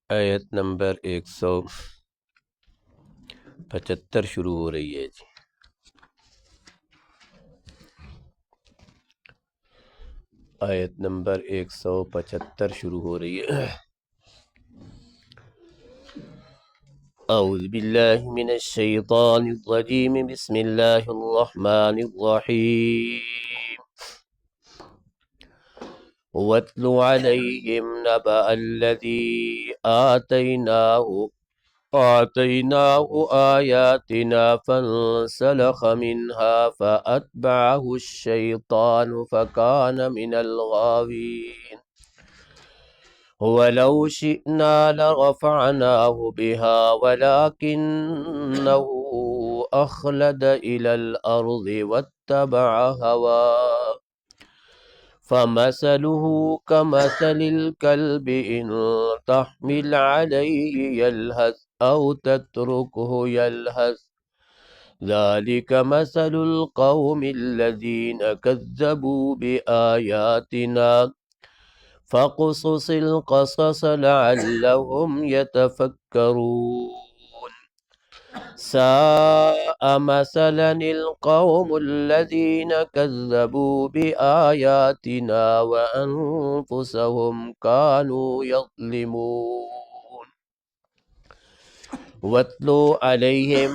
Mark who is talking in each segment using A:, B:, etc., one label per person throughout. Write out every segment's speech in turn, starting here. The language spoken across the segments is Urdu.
A: آیت نمبر 175 شروع ہو رہی ہے جی۔ آیت نمبر 175 شروع ہو رہی ہے۔ اعوذ باللہ من الشیطان الرجیم، بسم اللہ الرحمن الرحیم۔ وَاتْلُ عَلَيْهِمْ نَبَأَ الَّذِي آتَيْنَاهُ آيَاتِنَا فَانسَلَخَ مِنْهَا فَأَتْبَعَهُ الشَّيْطَانُ فَكَانَ مِنَ الْغَاوِينَ وَلَوْ شِئْنَا لَرَفَعْنَاهُ بِهَا وَلَكِنَّهُ أَخْلَدَ إِلَى الْأَرْضِ وَاتَّبَعَ هَوَاهُ فَمَثَلُهُ كَمَثَلِ الْكَلْبِ إِنْ تَحْمِلْ عَلَيْهِ يَلْهَثْ أَوْ تَتْرُكْهُ يَلْهَث ذَلِكَ مَثَلُ الْقَوْمِ الَّذِينَ كَذَّبُوا بِآيَاتِنَا فَاقْصُصِ الْقَصَصَ لَعَلَّهُمْ يَتَفَكَّرُونَ سَاءَ مَثَلًا الْقَوْمُ الَّذِينَ كَذَّبُوا بِآيَاتِنَا وَأَنفُسَهُمْ كَانُوا يَظْلِمُونَ۔ وَاتْلُو عَلَيْهِمْ،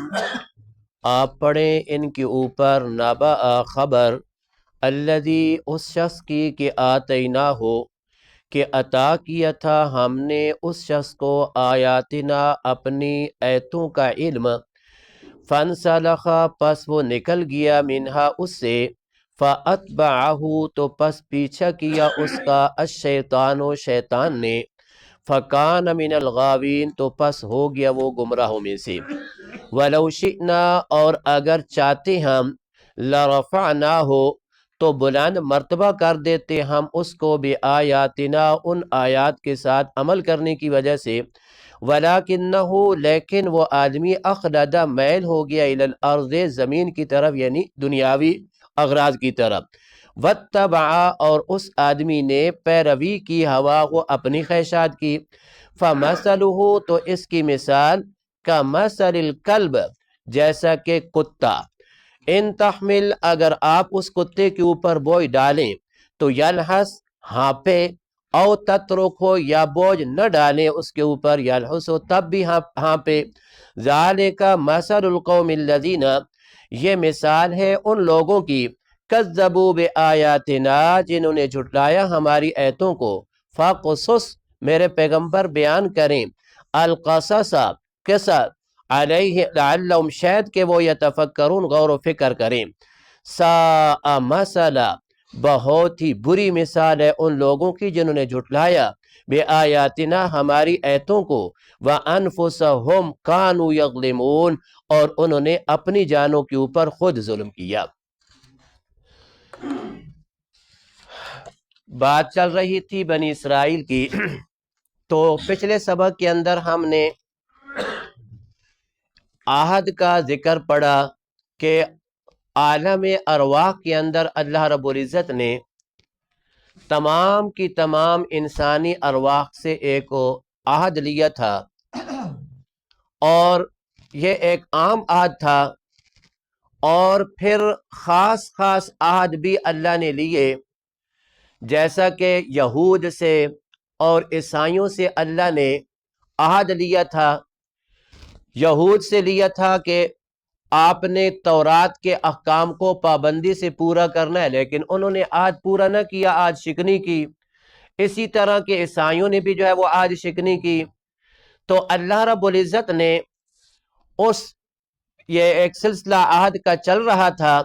A: آپ پڑھیں ان کے اوپر، نبأ خبر، الذی اس شخص کی کہ آتینا ہو کہ عطا کیا تھا ہم نے اس شخص کو آیاتنا اپنی ایتوں کا علم، فانسلخ پس وہ نکل گیا، منہا اس سے، فاتبعہ تو پس پیچھا کیا اس کا، الشیطان شیطان نے، فکان من الغاوین تو پس ہو گیا وہ گمراہوں میں سے، ولو شئنا اور اگر چاہتے ہم، لرفعناہ تو بلند مرتبہ کر دیتے ہم اس کو، بآیاتنا ان آیات کے ساتھ عمل کرنے کی وجہ سے، ولیکنہ لیکن وہ آدمی اخلد میل ہو گیا، الی الارض زمین کی طرف، یعنی دنیاوی اغراض کی طرف، واتبع اور اس آدمی نے پیروی کی، ہوا وہ اپنی خواہشات کی، فمثلہ تو اس کی مثال، کمثل الکلب جیسا کہ کتا، ان تحمل اگر آپ اس کتے کے اوپر بوجھ ڈالیں تو یلحس ہانپے، او تترک ہو یا بوجھ نہ ڈالیں اس کے اوپر، یلحس ہو تب بھی ہانپے، ذالک مثل القوم الذین یہ مثال ہے ان لوگوں کی، کذبوا بآیاتنا جنہوں نے جھٹلایا ہماری ایتوں کو، فاقصص میرے پیغمبر بیان کریں، القصص قصہ، علیہ لعلہم شاید کہ وہ یتفکرون غور و فکر کریں، ساء مثلا بہت ہی بری مثال ہے ان لوگوں کی جنہوں نے جھٹلایا بآیاتنا ہماری ایتوں کو، وانفسہم کانوا یظلمون اور انہوں نے اپنی جانوں کے اوپر خود ظلم کیا۔ بات چل رہی تھی بنی اسرائیل کی، تو پچھلے سبق کے اندر ہم نے عہد کا ذکر پڑا کہ عالم ارواح کے اندر اللہ رب العزت نے تمام کی تمام انسانی ارواح سے ایک عہد لیا تھا، اور یہ ایک عام عہد تھا، اور پھر خاص خاص عہد بھی اللہ نے لیے، جیسا کہ یہود سے اور عیسائیوں سے اللہ نے عہد لیا تھا۔ یہود سے لیا تھا کہ آپ نے تورات کے احکام کو پابندی سے پورا کرنا ہے، لیکن انہوں نے عہد پورا نہ کیا، عہد شکنی کی۔ اسی طرح کے عیسائیوں نے بھی جو ہے وہ عہد شکنی کی۔ تو اللہ رب العزت نے یہ ایک سلسلہ عہد کا چل رہا تھا،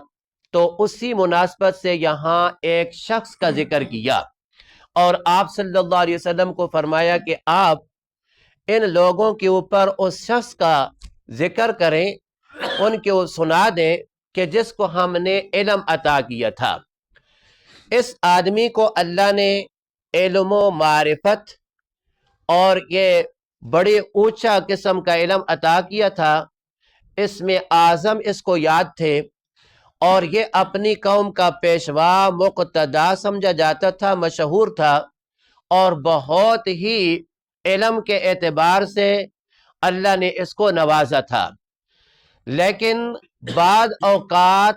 A: تو اسی مناسبت سے یہاں ایک شخص کا ذکر کیا، اور آپ صلی اللہ علیہ وسلم کو فرمایا کہ آپ ان لوگوں کے اوپر اس شخص کا ذکر کریں، ان کو سنا دیں کہ جس کو ہم نے علم عطا کیا تھا۔ اس آدمی کو اللہ نے علم و معرفت اور یہ بڑی اونچا قسم کا علم عطا کیا تھا، اس میں اعظم اس کو یاد تھے، اور یہ اپنی قوم کا پیشوا مقتدا سمجھا جاتا تھا، مشہور تھا، اور بہت ہی علم کے اعتبار سے اللہ نے اس کو نوازا تھا، لیکن بعض اوقات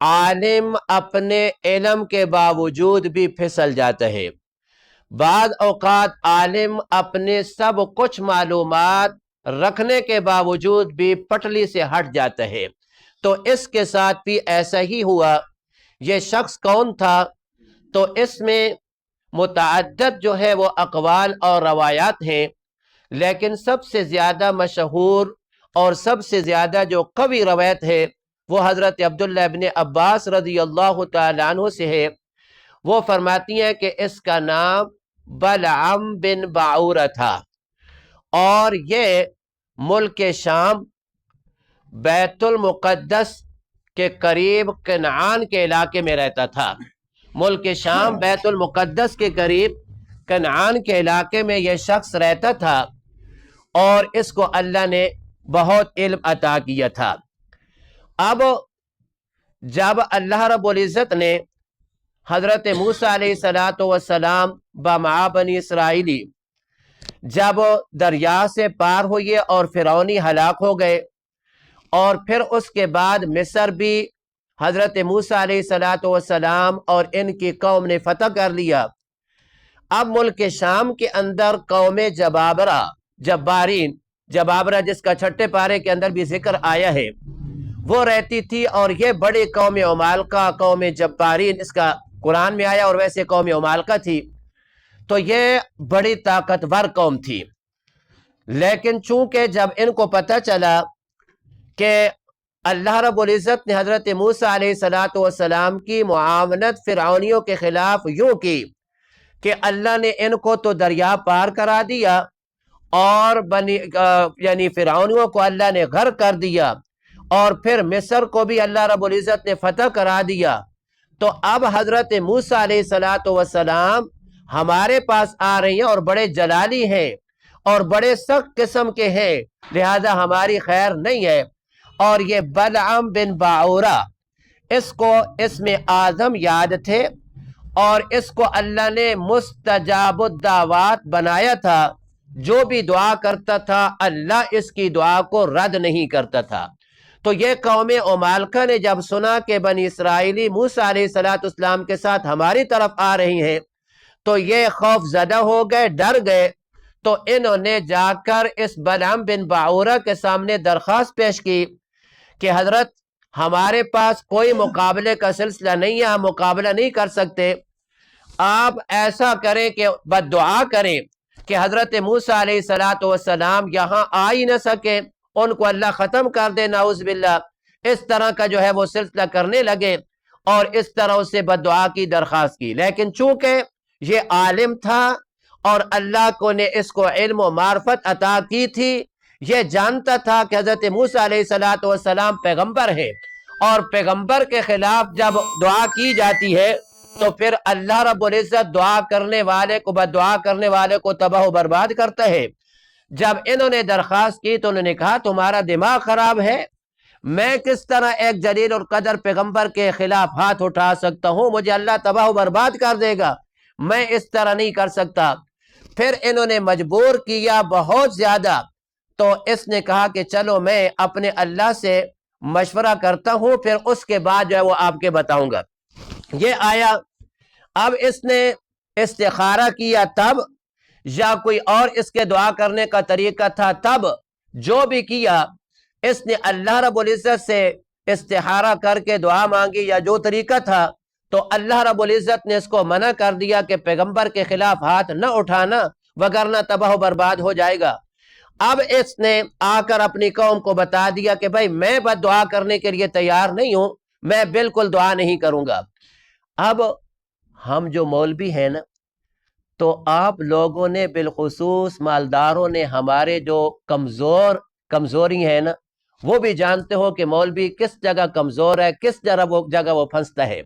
A: عالم اپنے علم کے باوجود بھی پھسل جاتا ہے، بعض اوقات عالم اپنے سب کچھ معلومات رکھنے کے باوجود بھی پٹلی سے ہٹ جاتا ہے۔ تو اس کے ساتھ بھی ایسا ہی ہوا۔ یہ شخص کون تھا؟ تو اس میں متعدد جو ہے وہ اقوال اور روایات ہیں، لیکن سب سے زیادہ مشہور اور سب سے زیادہ جو قوی روایت ہے وہ حضرت عبداللہ ابن عباس رضی اللہ تعالیٰ عنہ سے ہے۔ وہ فرماتی ہیں کہ اس کا نام بلعم بن باعورہ تھا، اور یہ ملک شام بیت المقدس کے قریب کنعان کے علاقے میں رہتا تھا۔ ملک شام بیت المقدس کے قریب کنعان کے علاقے میں یہ شخص رہتا تھا، اور اس کو اللہ نے بہت علم عطا کیا تھا۔ اب جب اللہ رب العزت نے حضرت موسیٰ علیہ السلام بمعا بنی اسرائیلی جب دریا سے پار ہوئے اور فرعونی ہلاک ہو گئے، اور پھر اس کے بعد مصر بھی حضرت موسیٰ علیہ السلام اور ان کی قوم نے فتح کر لیا۔ اب ملک شام کے اندر قوم جبابرہ، جبارین، جبابرہ جس کا چھٹے پارے کے اندر بھی ذکر آیا ہے، وہ رہتی تھی، اور یہ بڑی قوم عمالقہ، قوم جبارین اس کا قرآن میں آیا، اور ویسے قوم عمالقہ تھی، تو یہ بڑی طاقتور قوم تھی۔ لیکن چونکہ جب ان کو پتہ چلا کہ اللہ رب العزت نے حضرت موسیٰ علیہ السلام کی معاونت فرعونیوں کے خلاف یوں کی کہ اللہ نے ان کو تو دریا پار کرا دیا، اور یعنی فرعونیوں کو اللہ نے غرق کر دیا، اور پھر مصر کو بھی اللہ رب العزت نے فتح کرا دیا، تو اب حضرت موسیٰ علیہ السلام ہمارے پاس آ رہی ہیں اور بڑے جلالی ہیں اور بڑے سخت قسم کے ہیں، لہذا ہماری خیر نہیں ہے۔ اور یہ بلعم بن باعورہ، اس کو اسم اعظم یاد تھے، اور اس کو اللہ نے مستجاب الدعوات بنایا تھا، جو بھی دعا کرتا تھا اللہ اس کی دعا کو رد نہیں کرتا تھا۔ تو یہ قوم عمالقہ نے جب سنا کہ بنی اسرائیلی موسیٰ علیہ السلام کے ساتھ ہماری طرف آ رہی ہیں، تو یہ خوف زدہ ہو گئے، ڈر گئے، تو انہوں نے جا کر اس بلعم بن باعورہ کے سامنے درخواست پیش کی کہ حضرت ہمارے پاس کوئی مقابلے کا سلسلہ نہیں ہے، ہم مقابلہ نہیں کر سکتے، آپ ایسا کریں کہ بد دعا کریں کہ حضرت موسیٰ علیہ السلام یہاں آ ہی نہ سکے، ان کو اللہ ختم کر دے، نعوذ باللہ۔ اس طرح کا جو ہے وہ سلسلہ کرنے لگے، اور اس طرح اس سے بد دعا کی درخواست کی۔ لیکن چونکہ یہ عالم تھا اور اللہ کو نے اس کو علم و معرفت عطا کی تھی، یہ جانتا تھا کہ حضرت موسیٰ علیہ السلام پیغمبر ہے، اور پیغمبر کے خلاف جب دعا کی جاتی ہے تو پھر اللہ رب العزت دعا کرنے والے کو، بد دعا کرنے والے کو تباہ و برباد کرتا ہے۔ جب انہوں نے درخواست کی تو انہوں نے کہا تمہارا دماغ خراب ہے، میں کس طرح ایک جلیل القدر پیغمبر کے خلاف ہاتھ اٹھا سکتا ہوں؟ مجھے اللہ تباہ و برباد کر دے گا، میں اس طرح نہیں کر سکتا۔ پھر انہوں نے مجبور کیا بہت زیادہ، تو اس نے کہا کہ چلو میں اپنے اللہ سے مشورہ کرتا ہوں، پھر اس کے بعد جو ہے وہ آپ کے بتاؤں گا۔ یہ آیا، اب اس نے استخارہ کیا تب، یا کوئی اور اس کے دعا کرنے کا طریقہ تھا تب، جو بھی کیا اس نے اللہ رب العزت سے استخارہ کر کے دعا مانگی، یا جو طریقہ تھا، تو اللہ رب العزت نے اس کو منع کر دیا کہ پیغمبر کے خلاف ہاتھ نہ اٹھانا، وگرنہ تباہ و برباد ہو جائے گا۔ اب اس نے آ کر اپنی قوم کو بتا دیا کہ بھائی میں بد دعا کرنے کے لیے تیار نہیں ہوں، میں بالکل دعا نہیں کروں گا۔ اب ہم جو مولوی ہیں نا، تو آپ لوگوں نے بالخصوص مالداروں نے ہمارے جو کمزوری ہیں نا، وہ بھی جانتے ہو کہ مولوی کس جگہ کمزور ہے، کس جگہ وہ پھنستا ہے۔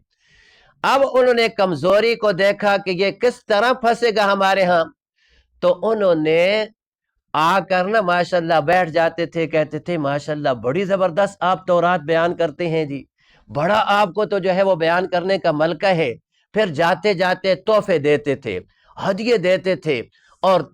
A: اب انہوں نے کمزوری کو دیکھا کہ یہ کس طرح پھنسے گا ہمارے ہاں، تو انہوں نے آ کر نا ماشاءاللہ بیٹھ جاتے تھے، کہتے تھے ماشاءاللہ بڑی زبردست آپ تورات بیان کرتے ہیں جی، بڑا آپ کو تو جو ہے وہ بیان کرنے کا ملکہ ہے۔ پھر جاتے جاتے تحفے دیتے تھے، ہدیے دیتے تھے، اور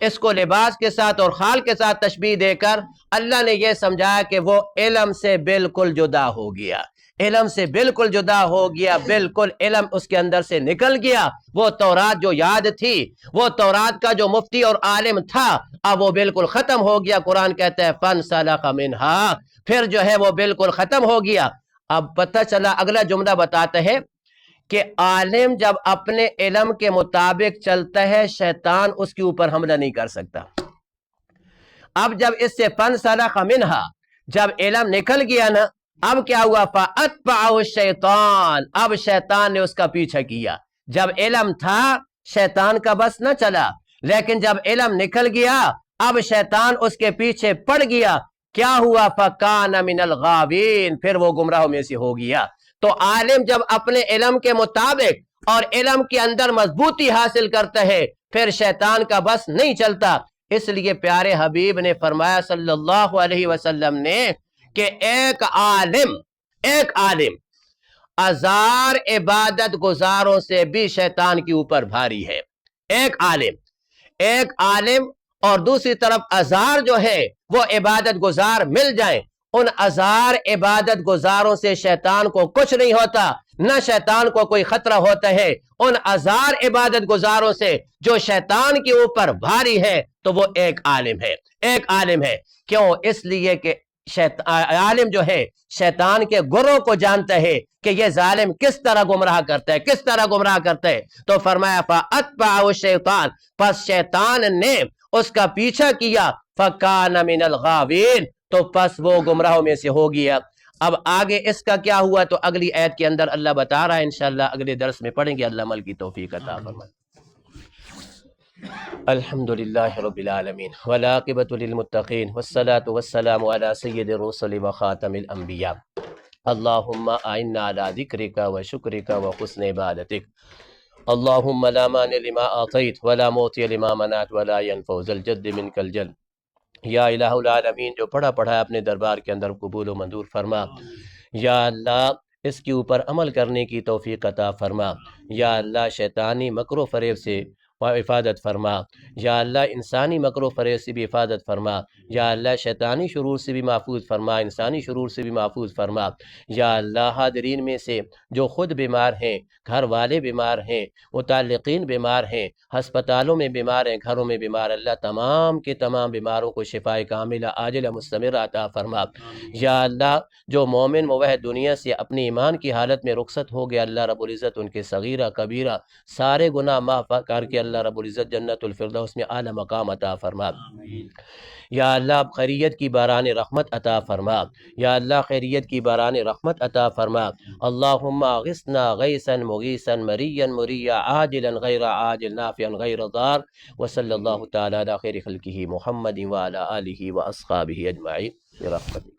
A: اس کو لباس کے ساتھ اور خال کے ساتھ تشبیہ دے کر اللہ نے یہ سمجھایا کہ وہ علم سے بالکل جدا ہو گیا، علم سے بالکل جدا ہو گیا، بالکل علم اس کے اندر سے نکل گیا۔ وہ تورات جو یاد تھی، وہ تورات کا جو مفتی اور عالم تھا، اب وہ بالکل ختم ہو گیا۔ قرآن کہتا ہے فَانْسَلَخَ مِنْهَا، پھر جو ہے وہ بالکل ختم ہو گیا۔ اب پتہ چلا، اگلا جملہ بتاتا ہے کہ عالم جب اپنے علم کے مطابق چلتا ہے، شیطان اس کے اوپر حملہ نہیں کر سکتا۔ اب جب اس سے فَانْسَلَخَ مِنْهَا، جب علم نکل گیا نا، اب کیا ہوا؟ فَأَتْبَعَهُ الشَّيْطَانُ، اب شیطان نے اس کا پیچھا کیا۔ جب علم تھا شیطان کا بس نہ چلا، لیکن جب علم نکل گیا اب شیطان اس کے پیچھے پڑ گیا۔ کیا ہوا؟ فَكَانَ مِنَ الْغَاوِينَ، پھر وہ گمراہوں میں سے ہو گیا۔ تو عالم جب اپنے علم کے مطابق اور علم کے اندر مضبوطی حاصل کرتا ہے، پھر شیطان کا بس نہیں چلتا۔ اس لیے پیارے حبیب نے فرمایا صلی اللہ علیہ وسلم نے کہ ایک عالم ہزار عبادت گزاروں سے بھی شیطان کے اوپر بھاری ہے۔ ایک عالم اور دوسری طرف ہزار جو ہے وہ عبادت گزار مل جائیں، ان ہزار عبادت گزاروں سے شیطان کو کچھ نہیں ہوتا، نہ شیطان کو کوئی خطرہ ہوتا ہے۔ ان ہزار عبادت گزاروں سے جو شیطان کے اوپر بھاری ہے تو وہ ایک عالم ہے۔ کیوں؟ اس لیے کہ عالم جو ہے شیطان کے گروہ کو جانتا ہے کہ یہ ظالم کس طرح گمراہ کرتا ہے، تو فرمایا فَأَتْبَعَهُ الشَّيْطَانُ، پس شیطان نے اس کا پیچھا کیا، فَكَانَ مِنَ الْغَاوِينَ، تو پس وہ گمراہوں میں سے ہو گیا۔ اب آگے اس کا کیا ہوا تو اگلی آیت کے اندر اللہ بتا رہا ہے، انشاءاللہ اگلے درس میں پڑھیں گے۔ اللہ عمل کی توفیق عطا فرمائے۔ الحمدللہ رب العالمین والعاقبۃ للمتقین والصلاة والسلام علی سید الرسل وخاتم الانبیاء۔ اللہم اعنا علی ذکرک وشکرک وحسن عبادتک۔ اللہم لا مانع لما اعطیت ولا معطی لما منعت ولا ينفع ذا الجد منک الجد۔ یا الہ العالمین، جو پڑھا اپنے دربار کے اندر قبول و منظور فرما۔ یا اللہ اس کے اوپر عمل کرنے کی توفیق عطا فرما۔ یا اللہ شیطانی مکر و فریب سے حفاظت فرما۔ یا اللہ انسانی مکر و فریب سے بھی حفاظت فرما۔ یا اللہ شیطانی شرور سے بھی محفوظ فرما، انسانی شرور سے بھی محفوظ فرما۔ یا اللہ حاضرین میں سے جو خود بیمار ہیں، گھر والے بیمار ہیں، متعلقین بیمار ہیں، ہسپتالوں میں بیمار ہیں، گھروں میں بیمار، اللہ تمام کے تمام بیماروں کو شفاء کاملہ عاجلہ مستمرہ عطا فرما۔ یا اللہ جو مومن موحد دنیا سے اپنی ایمان کی حالت میں رخصت ہو گیا، اللہ رب العزت ان کے صغیرہ کبیرہ سارے گناہ معاف کر کے اللہ رب العزت جنت الفردوس میں اعلی مقام عطا فرما۔ یا اللہ خیریت کی باران رحمت عطا فرما۔ یا اللہ خیریت کی باران رحمت عطا فرما۔ اللہم اغثنا غیثا مغیثا مریا مریا عاجلا غیر عاجل نافعا غیر ضار، وصلی اللہ تعالی علی خیر خلقہ محمد وعلی آلہ واصحابہ اجمعین برحمتہ۔